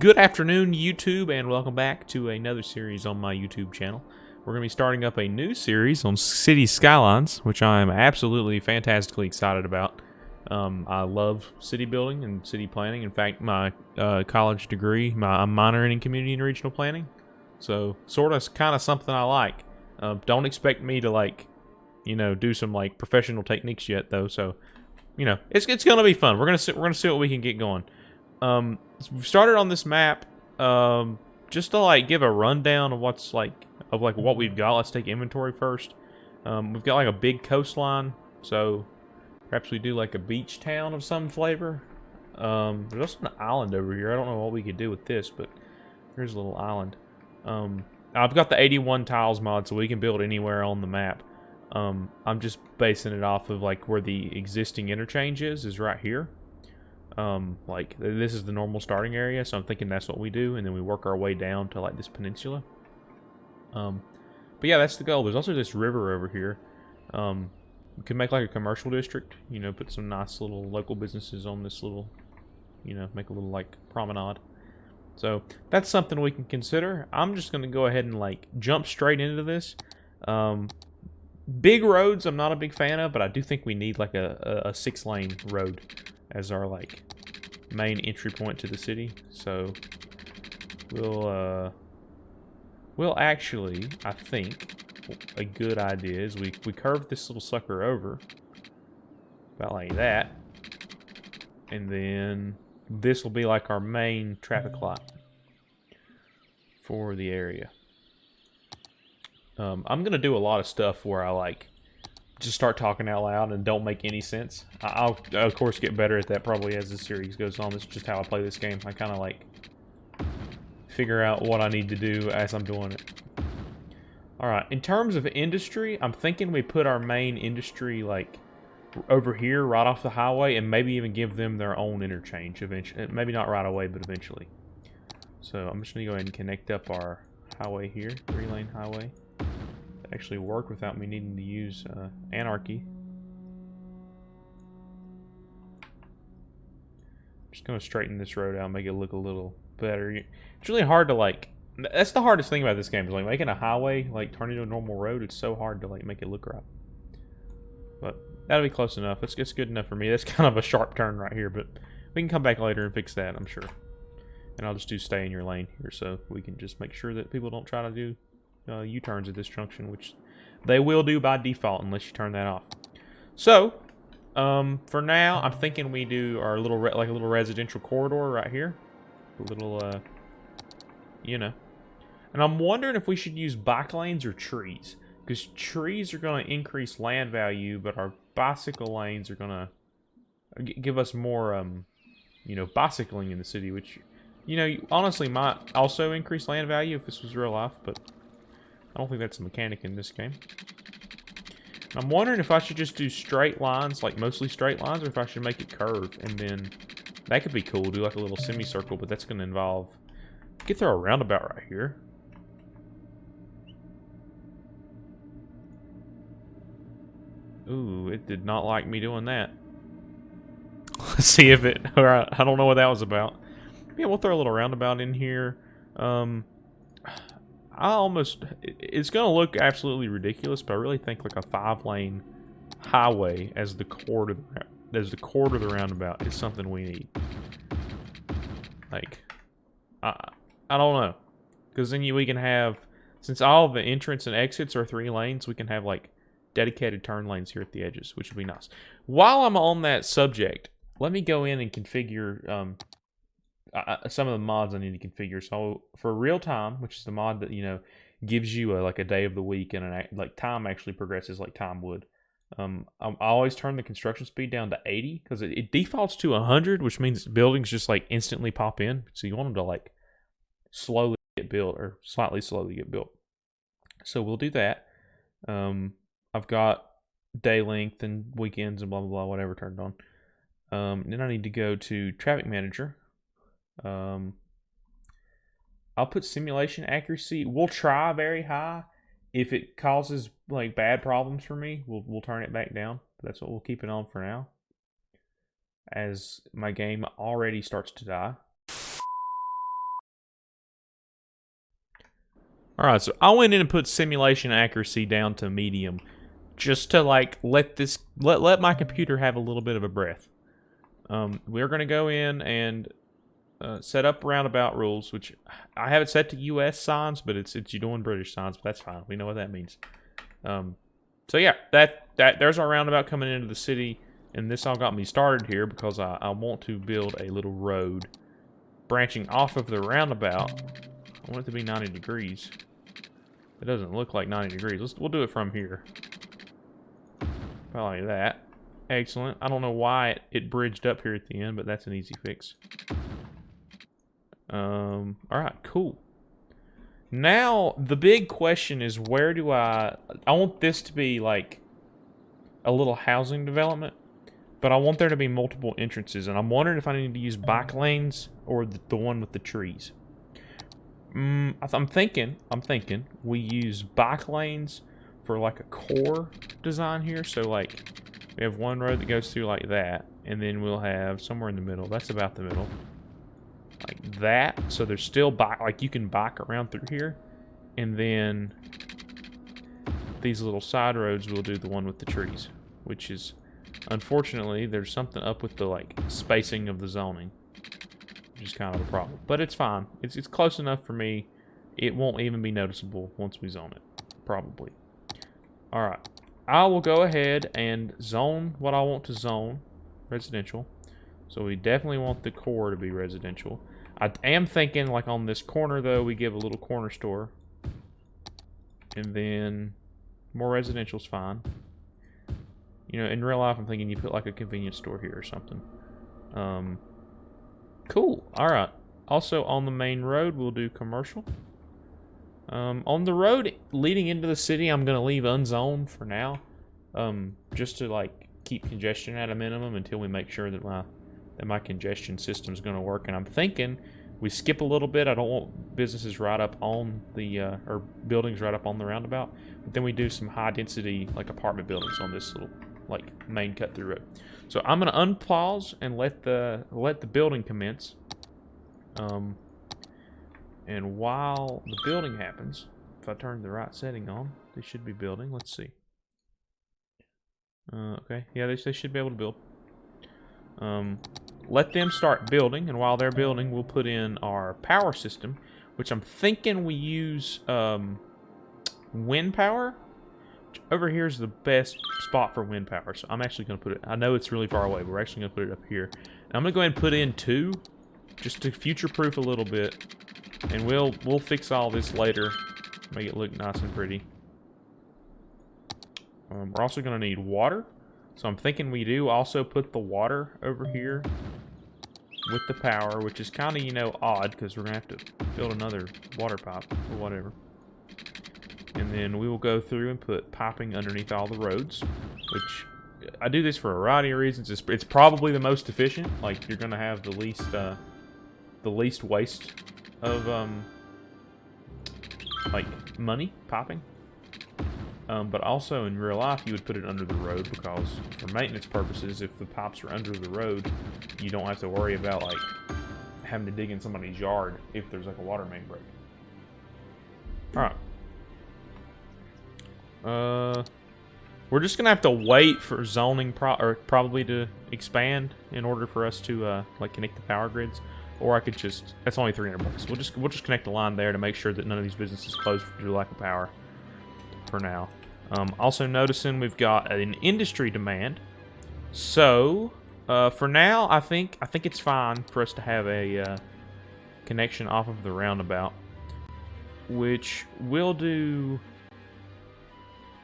Good afternoon, YouTube, and welcome back to another series on my YouTube channel. We're going to be starting up a new series on City Skylines, which I'm absolutely fantastically excited about. I love city building and city planning. In fact, my college degree, I'm minoring in community and regional planning. So, sort of, kind of something I like. Don't expect me to, do some, professional techniques yet, though. So, it's going to be fun. We're going to see what we can get going. We've started on this map, just to give a rundown of what we've got. Let's take inventory first. We've got a big coastline, so perhaps we do a beach town of some flavor. There's also an island over here. I don't know what we could do with this, but here's a little island. I've got the 81 tiles mod, so we can build anywhere on the map. I'm just basing it off of where the existing interchange is right here. This is the normal starting area, so I'm thinking that's what we do, and then we work our way down to this peninsula. But yeah, that's the goal. There's also this river over here. We could make a commercial district, put some nice little local businesses on this little, make a little promenade. So that's something we can consider. I'm just gonna go ahead and jump straight into this. Big roads I'm not a big fan of, but I do think we need a 6-lane road as our main entry point to the city. So we'll actually, I think a good idea is we curve this little sucker over about like that, and then this will be our main traffic light for the area. I'm gonna do a lot of stuff where I just start talking out loud and don't make any sense. I'll of course get better at that probably as the series goes on. This is just how I play this game. I kind of figure out what I need to do as I'm doing it. Alright, in terms of industry, I'm thinking we put our main industry over here right off the highway, and maybe even give them their own interchange eventually. Maybe not right away, but eventually. So I'm just gonna go ahead and connect up our highway here, 3-lane highway. Actually work without me needing to use anarchy. Just gonna straighten this road out, make it look a little better. It's really hard to that's the hardest thing about this game is making a highway turn into a normal road. It's so hard to make it look right. But that'll be close enough. It's good enough for me. That's kind of a sharp turn right here, but we can come back later and fix that, I'm sure. And I'll just do stay in your lane here, so we can just make sure that people don't try to do U-turns at this junction, which they will do by default unless you turn that off. So, for now, I'm thinking we do our little a little residential corridor right here, a little, And I'm wondering if we should use bike lanes or trees, because trees are going to increase land value, but our bicycle lanes are going to give us more, bicycling in the city, which, honestly might also increase land value if this was real life, but I don't think that's a mechanic in this game. I'm wondering if I should just do straight lines, mostly straight lines, or if I should make it curve, and then that could be cool, do a little semicircle, but that's going to involve... We could throw a roundabout right here. Ooh, it did not like me doing that. Let's see if it... Alright, I don't know what that was about. Yeah, we'll throw a little roundabout in here. It's gonna look absolutely ridiculous, but I really think a 5-lane highway as the core to the roundabout is something we need. I don't know, because then we can have, since all the entrance and exits are 3 lanes, we can have dedicated turn lanes here at the edges, which would be nice. While I'm on that subject, let me go in and configure some of the mods I need to configure. So for real time, which is the mod that gives you a day of the week, and time actually progresses like time would. I always turn the construction speed down to 80 because it defaults to 100, which means buildings just instantly pop in. So you want them to slowly get built, or slightly slowly get built. So we'll do that. I've got day length and weekends and blah blah blah, whatever turned on. Then I need to go to traffic manager. I'll put simulation accuracy. We'll try very high. If it causes bad problems for me, we'll turn it back down. That's what we'll keep it on for now, as my game already starts to die. Alright, so I went in and put simulation accuracy down to medium. Just to, like, let my computer have a little bit of a breath. We're going to go in and set up roundabout rules, which I have it set to US signs, but it's you doing British signs, but that's fine. We know what that means. So yeah, there's our roundabout coming into the city, and this all got me started here because I want to build a little road branching off of the roundabout. I want it to be 90 degrees. It doesn't look like 90 degrees. We'll do it from here. Probably like that. Excellent. I don't know why it bridged up here at the end, but that's an easy fix. Alright, cool. Now, the big question is where do I want this to be like a little housing development, but I want there to be multiple entrances, and I'm wondering if I need to use bike lanes or the one with the trees. I'm thinking we use bike lanes for like a core design here. So like we have one road that goes through like that, and then we'll have somewhere in the middle. That's about the middle. Like that. So there's still bike, like you can bike around through here. And then these little side roads will do the one with the trees, which is, unfortunately, there's something up with the like spacing of the zoning, which is kind of a problem. But it's fine. It's close enough for me. It won't even be noticeable once we zone it, probably. All right. I will go ahead and zone what I want to zone, residential. So we definitely want the core to be residential. I am thinking, like on this corner though, we give a little corner store. And then more residential's fine. You know, in real life I'm thinking you put like a convenience store here or something. Cool. Alright. Also on the main road we'll do commercial. On the road leading into the city I'm going to leave unzoned for now. Just to like keep congestion at a minimum until we make sure that my congestion system is going to work. And I'm thinking we skip a little bit. I don't want businesses right up on the or buildings right up on the roundabout, but then we do some high density like apartment buildings on this little like main cut through road. So I'm going to unpause and let the building commence. And while the building happens, if I turn the right setting on, they should be building. Let's see. Okay, yeah, they should be able to build. Let them start building, and while they're building, we'll put in our power system, which I'm thinking we use wind power. Over here is the best spot for wind power, so I'm actually going to put it. I know it's really far away, but we're actually going to put it up here. And I'm going to go ahead and put in 2, just to future-proof a little bit, and we'll fix all this later, make it look nice and pretty. We're also going to need water. So I'm thinking we do also put the water over here with the power, which is kind of, you know, odd because we're going to have to build another water pipe or whatever. And then we will go through and put piping underneath all the roads, which I do this for a variety of reasons. It's probably the most efficient. Like, you're going to have the least waste of, like, money piping. But also in real life, you would put it under the road because for maintenance purposes, if the pipes are under the road, you don't have to worry about like having to dig in somebody's yard if there's like a water main break. Alright. We're just gonna have to wait for zoning probably to expand in order for us to like connect the power grids. Or I could just, that's only 300 bucks. We'll just connect the line there to make sure that none of these businesses close due to lack of power for now. Also noticing we've got an industry demand. So, for now, I think it's fine for us to have a connection off of the roundabout, which we'll do.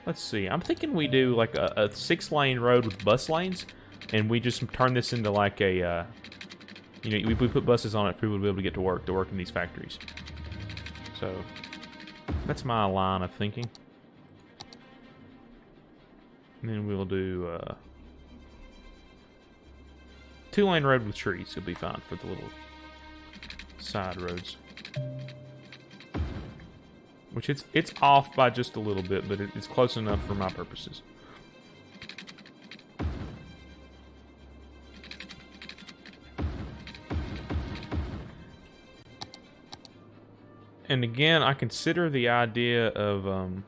Let's see. I'm thinking we do like a 6-lane road with bus lanes, and we just turn this into like a, you know, we put buses on it for people to be able to get to work in these factories. So that's my line of thinking. And then we'll do 2-lane road with trees. It'll be fine for the little side roads. Which it's off by just a little bit, but it's close enough for my purposes. And again, I consider the idea of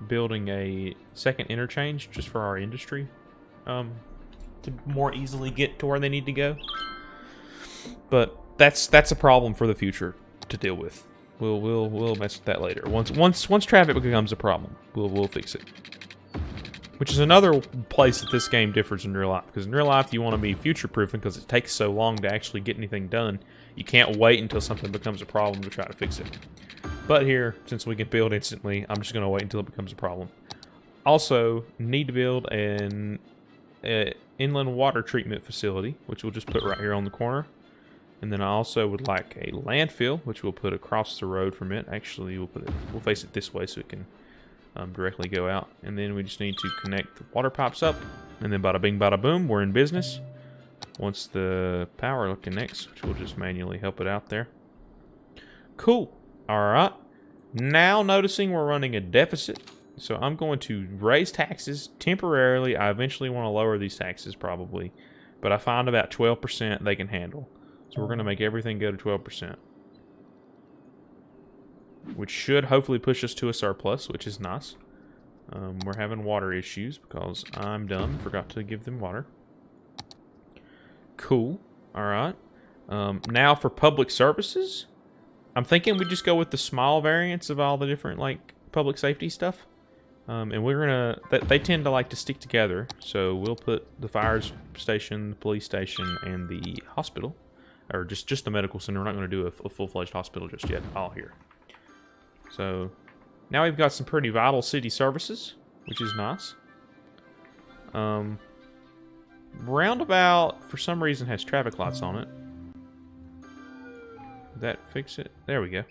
building a second interchange just for our industry to more easily get to where they need to go. But that's a problem for the future to deal with. We'll mess with that later. Once traffic becomes a problem, we'll fix it. Which is another place that this game differs in real life. Because in real life, you want to be future-proofing because it takes so long to actually get anything done. You can't wait until something becomes a problem to try to fix it. But here, since we can build instantly, I'm just going to wait until it becomes a problem. Also, need to build an inland water treatment facility, which we'll just put right here on the corner. And then I also would like a landfill, which we'll put across the road from it. Actually, we'll face it this way so it can directly go out. And then we just need to connect the water pipes up. And then bada bing bada boom, we're in business. Once the power connects, which we'll just manually help it out there. Cool. Alright. Now noticing we're running a deficit. So I'm going to raise taxes temporarily. I eventually want to lower these taxes probably. But I find about 12% they can handle. So we're going to make everything go to 12%. Which should hopefully push us to a surplus, which is nice. We're having water issues because I'm dumb. Forgot to give them water. Cool. Alright. Now for public services. I'm thinking we just go with the small variants of all the different, like, public safety stuff. And we're gonna... They tend to like to stick together. So we'll put the fire station, the police station, and the hospital. Or just the medical center. We're not going to do a full-fledged hospital just yet. All here. So, now we've got some pretty vital city services, which is nice. Roundabout, for some reason, has traffic lights on it. Did that fix it? There we go.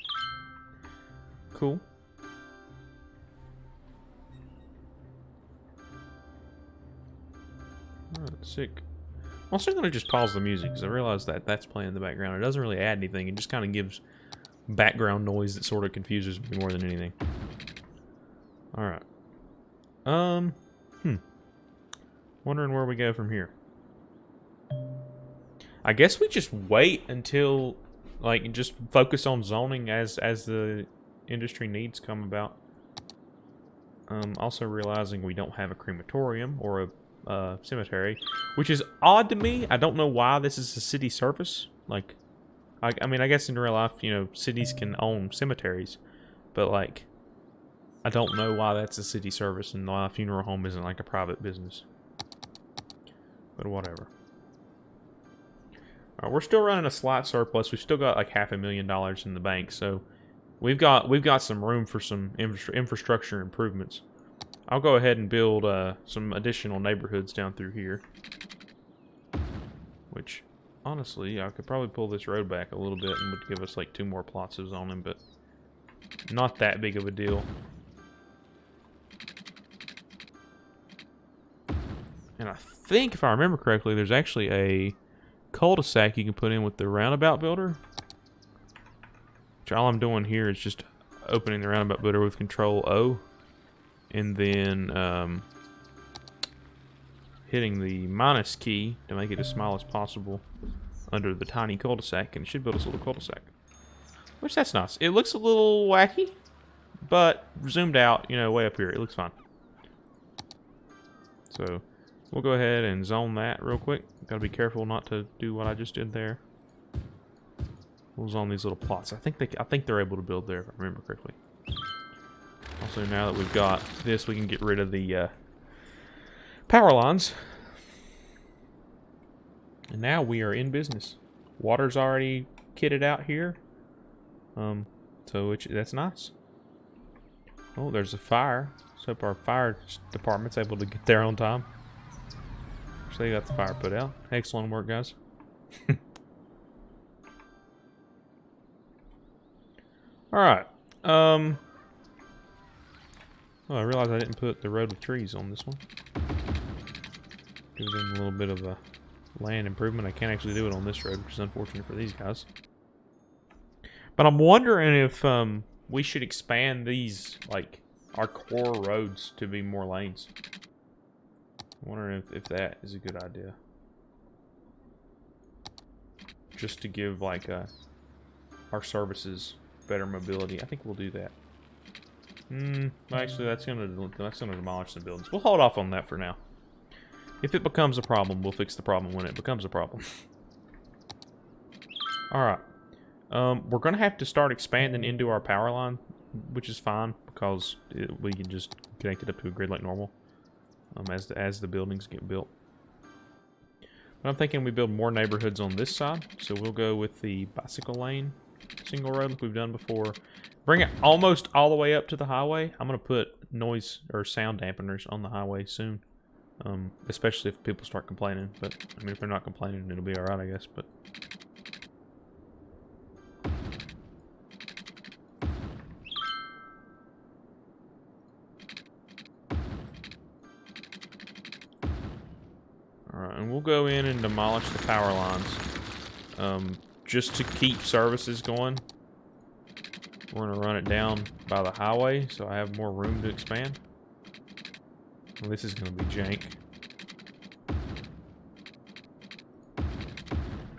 Cool. Alright, sick. I'm also going to just pause the music, because I realize that that's playing in the background. It doesn't really add anything. It just kind of gives background noise that sort of confuses me more than anything. Alright. Wondering where we go from here. I guess we just wait until, like, just focus on zoning as the industry needs come about. Also realizing we don't have a crematorium or a cemetery, which is odd to me. I don't know why this is a city service. Like, I mean, I guess in real life, you know, cities can own cemeteries, but, like, I don't know why that's a city service and why a funeral home isn't, like, a private business. But whatever. Alright, we're still running a slight surplus. We've still got, like, $500,000 in the bank, so we've got some room for some infrastructure improvements. I'll go ahead and build some additional neighborhoods down through here. Which... honestly, I could probably pull this road back a little bit and would give us like 2 more plots of zoning, but not that big of a deal. And I think, if I remember correctly, there's actually a cul-de-sac you can put in with the roundabout builder. Which all I'm doing here is just opening the roundabout builder with Control O. And then hitting the minus key to make it as small as possible under the tiny cul-de-sac, and it should build us a little cul-de-sac. Which, that's nice. It looks a little wacky, but zoomed out, you know, way up here, it looks fine. So, we'll go ahead and zone that real quick. Gotta be careful not to do what I just did there. We'll zone these little plots. I think they're able to build there, if I remember correctly. Also, now that we've got this, we can get rid of the power lines. And now we are in business. Water's already kitted out here. So that's nice. Oh, there's a fire. So our fire department's able to get there on time. So they got the fire put out. Excellent work, guys. Alright. Oh, I realized I didn't put the road with trees on this one. Give them a little bit of a land improvement. I can't actually do it on this road, which is unfortunate for these guys. But I'm wondering if we should expand these, like, our core roads to be more lanes. I'm wondering if that is a good idea. Just to give, like, a our services better mobility. I think we'll do that. Actually, that's gonna demolish some buildings. We'll hold off on that for now. If it becomes a problem, we'll fix the problem when it becomes a problem. Alright. We're going to have to start expanding into our power line, which is fine, because we can just connect it up to a grid like normal as the buildings get built. But I'm thinking we build more neighborhoods on this side, so we'll go with the bicycle lane single road like we've done before. Bring it almost all the way up to the highway. I'm going to put noise or sound dampeners on the highway soon. Especially if people start complaining. But, I mean, if they're not complaining, it'll be alright, I guess. But alright, and we'll go in and demolish the power lines. Just to keep services going. We're going to run it down by the highway, so I have more room to expand. Well, this is going to be jank.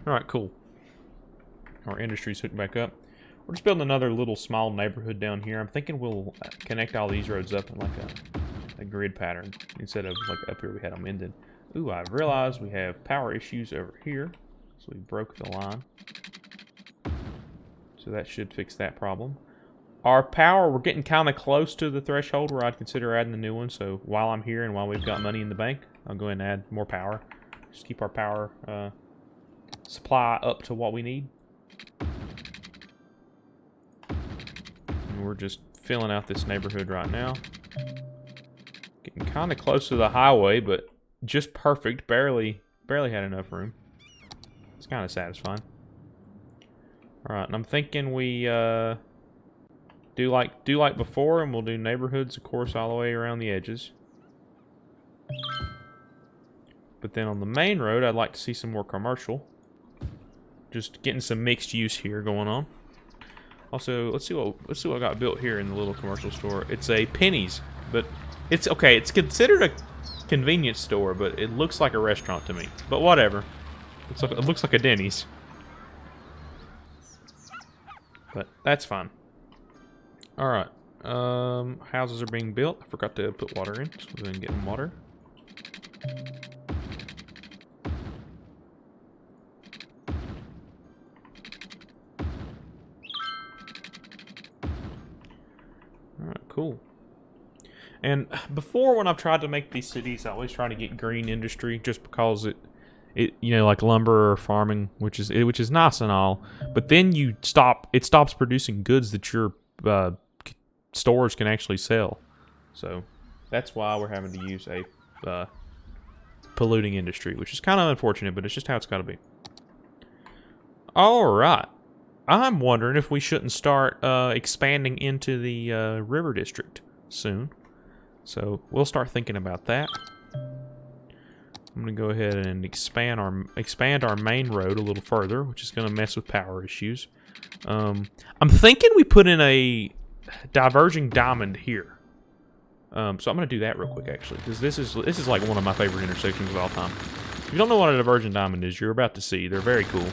Alright, cool. Our industry's hooked back up. We're just building another little small neighborhood down here. I'm thinking we'll connect all these roads up in like a grid pattern instead of like up here we had them ended. Ooh, I've realized we have power issues over here. So we broke the line. So that should fix that problem. Our power, we're getting kind of close to the threshold where I'd consider adding a new one. So while I'm here and while we've got money in the bank, I'll go ahead and add more power. Just keep our power supply up to what we need. And we're just filling out this neighborhood right now. Getting kind of close to the highway, but just perfect. Barely had enough room. It's kind of satisfying. Alright, and I'm thinking we do like before, and we'll do neighborhoods, of course, all the way around the edges. But then on the main road, I'd like to see some more commercial. Just getting some mixed use here going on. Also, let's see what I got built here in the little commercial store. It's a Penny's, but it's okay. It's considered a convenience store, but it looks like a restaurant to me. But whatever. It looks like a Denny's. But that's fine. Alright. Houses are being built. I forgot to put water in, so we're going to get them water. Alright, cool. And before, when I've tried to make these cities, I always try to get green industry just because it you know, like lumber or farming, which is nice and all, but then it stops producing goods that your stores can actually sell. So that's why we're having to use a polluting industry, which is kind of unfortunate, but it's just how it's got to be. All right, I'm wondering if we shouldn't start expanding into the river district soon. So we'll start thinking about that. I'm going to go ahead and expand our main road a little further, which is going to mess with power issues. I'm thinking we put in a diverging diamond here. So I'm going to do that real quick, actually, because this is like one of my favorite intersections of all time. If you don't know what a diverging diamond is, you're about to see. They're very cool.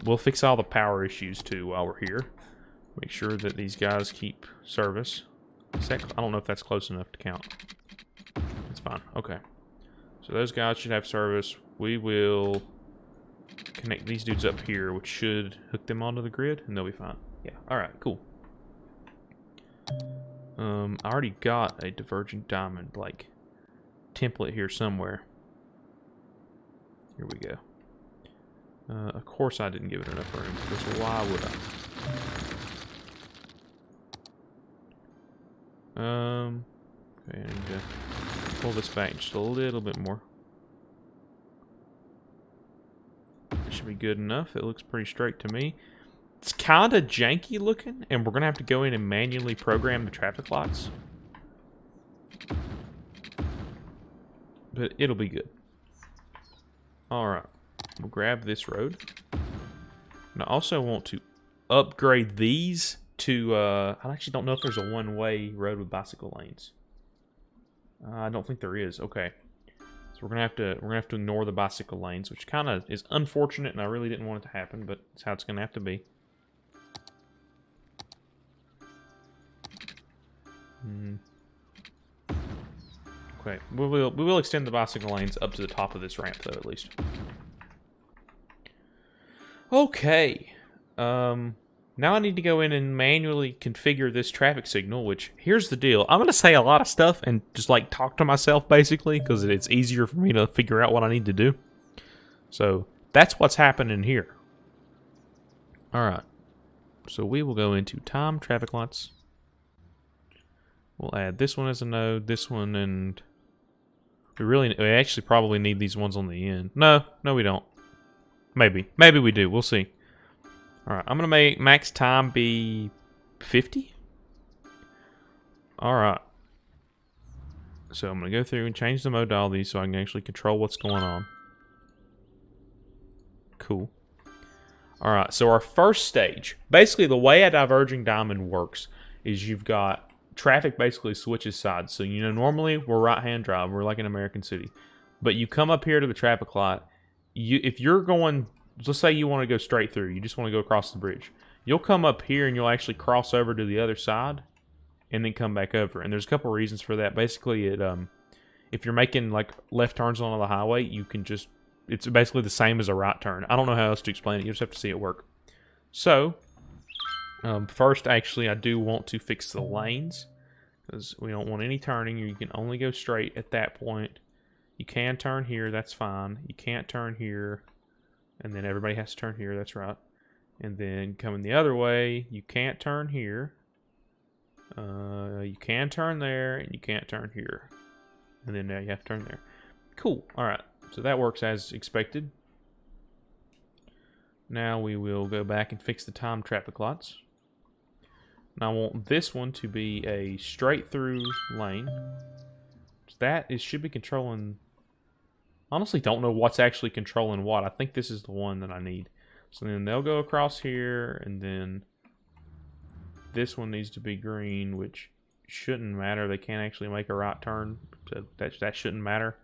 We'll fix all the power issues, too, while we're here. Make sure that these guys keep service. I don't know if that's close enough to count. It's fine. Okay. So those guys should have service. We will connect these dudes up here, which should hook them onto the grid, and they'll be fine. Yeah, alright, cool. I already got a diverging diamond, like, template here somewhere. Here we go. Of course I didn't give it enough room, because why would I? Okay, I need to pull this back just a little bit more. It should be good enough. It looks pretty straight to me. It's kind of janky looking, and we're going to have to go in and manually program the traffic lights. But it'll be good. Alright. We'll grab this road. And I also want to upgrade these to, I actually don't know if there's a one-way road with bicycle lanes. I don't think there is. Okay. So So we're gonna have to ignore the bicycle lanes, which kind of is unfortunate, and I really didn't want it to happen, but it's how it's gonna have to be. Okay, we will extend the bicycle lanes up to the top of this ramp, though, at least. Okay. Now I need to go in and manually configure this traffic signal, which, here's the deal. I'm going to say a lot of stuff and just, like, talk to myself, basically, because it's easier for me to figure out what I need to do. So, that's what's happening here. Alright. So, we will go into time traffic lights. We'll add this one as a node, this one, and... We actually probably need these ones on the end. No, we don't. Maybe we do. We'll see. Alright, I'm going to make max time be 50. Alright. So I'm going to go through and change the mode to all these so I can actually control what's going on. Cool. Alright, so our first stage. Basically, the way a diverging diamond works is you've got traffic basically switches sides. So, you know, normally we're right-hand drive. We're like in American City. But you come up here to the traffic light. If you're going... Let's say you want to go straight through. You just want to go across the bridge. You'll come up here and you'll actually cross over to the other side and then come back over. And there's a couple reasons for that. Basically, if you're making like left turns on the highway, you can just... It's basically the same as a right turn. I don't know how else to explain it. You just have to see it work. So, first, actually, I do want to fix the lanes because we don't want any turning. You can only go straight at that point. You can turn here. That's fine. You can't turn here. And then everybody has to turn here, that's right. And then coming the other way, you can't turn here. You can turn there, and you can't turn here. And then now you have to turn there. Cool, alright. So that works as expected. Now we will go back and fix the time traffic lights. Now I want this one to be a straight through lane. So that should be controlling... Honestly, don't know what's actually controlling what. I think this is the one that I need. So then they'll go across here, and then this one needs to be green, which shouldn't matter. They can't actually make a right turn, so that shouldn't matter.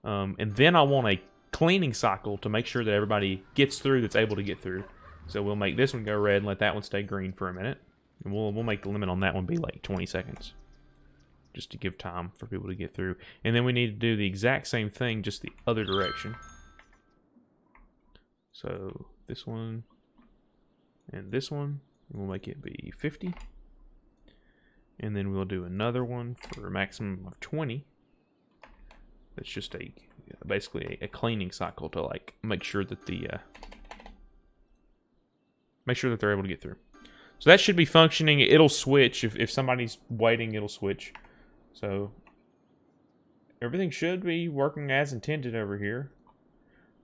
And then I want a cleaning cycle to make sure that everybody gets through that's able to get through. So we'll make this one go red and let that one stay green for a minute. And we'll make the limit on that one be like 20 seconds. Just to give time for people to get through. And then we need to do the exact same thing, just the other direction. So this one and this one, we'll make it be 50. And then we'll do another one for a maximum of 20. That's just basically a cleaning cycle to like make sure that they're able to get through. So that should be functioning. It'll switch if somebody's waiting. It'll switch. So, everything should be working as intended over here.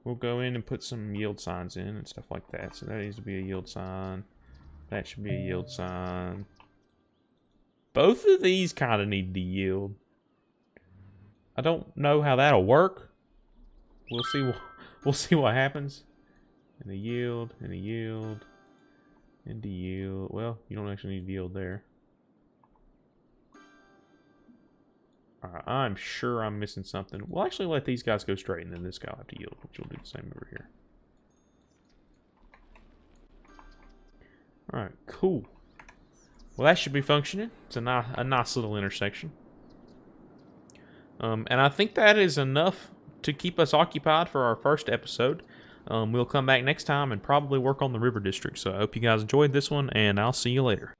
We'll go in and put some yield signs in and stuff like that. So that needs to be a yield sign. That should be a yield sign. Both of these kind of need to yield. I don't know how that'll work. We'll see what happens. And a yield, and a yield, and a yield. Well, you don't actually need to yield there. I'm sure I'm missing something. We'll actually let these guys go straight, and then this guy will have to yield, which will do the same over here. Alright, cool. Well, that should be functioning. It's a nice little intersection. And I think that is enough to keep us occupied for our first episode. We'll come back next time and probably work on the river district. So I hope you guys enjoyed this one, and I'll see you later.